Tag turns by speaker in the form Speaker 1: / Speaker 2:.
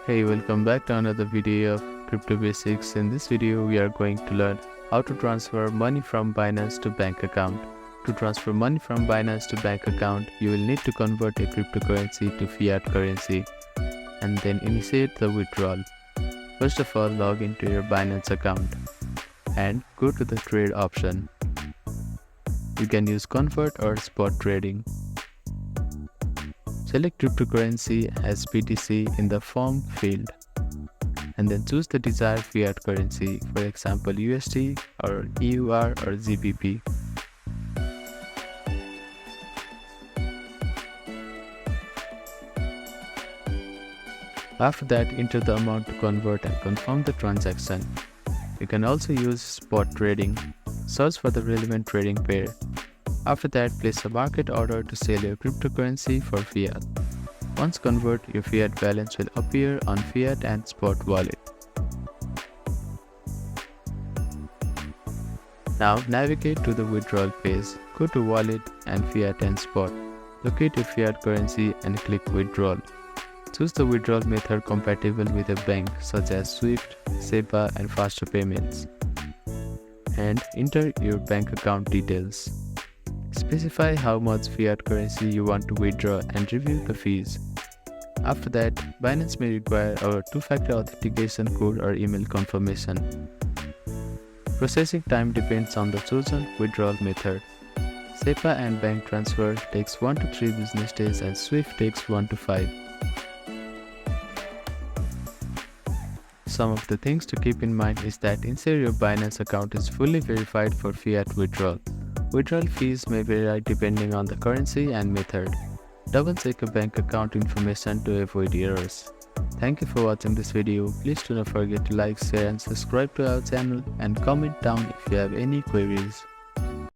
Speaker 1: Hey, welcome back to another video of Crypto Basics. In this video, we are going to learn how to transfer money from Binance to bank account. To transfer money from Binance to bank account, you will need to convert a cryptocurrency to fiat currency and then initiate the withdrawal. First of all, log into your Binance account and go to the trade option. You can use convert or spot trading. Select cryptocurrency as BTC in the form field and then choose the desired fiat currency, for example USD or EUR or GBP. After that, enter the amount to convert and confirm the transaction. You can also use spot trading. Search for the relevant trading pair. After that, place a market order to sell your cryptocurrency for fiat. Once convert, your fiat balance will appear on fiat and spot wallet. Now navigate to the withdrawal page. Go to wallet and fiat and spot. Locate your fiat currency and click withdrawal. Choose the withdrawal method compatible with a bank such as SWIFT, SEPA and faster payments. And enter your bank account details. Specify how much fiat currency you want to withdraw and review the fees. After that, Binance may require our two-factor authentication code or email confirmation. Processing time depends on the chosen withdrawal method. SEPA and bank transfer takes 1 to 3 business days and SWIFT takes 1 to 5. Some of the things to keep in mind is that ensure your Binance account is fully verified for fiat withdrawal. Withdrawal fees may vary depending on the currency and method. Double check your bank account information to avoid errors. Thank you for watching this video. Please do not forget to like, share and subscribe to our channel and comment down if you have any queries.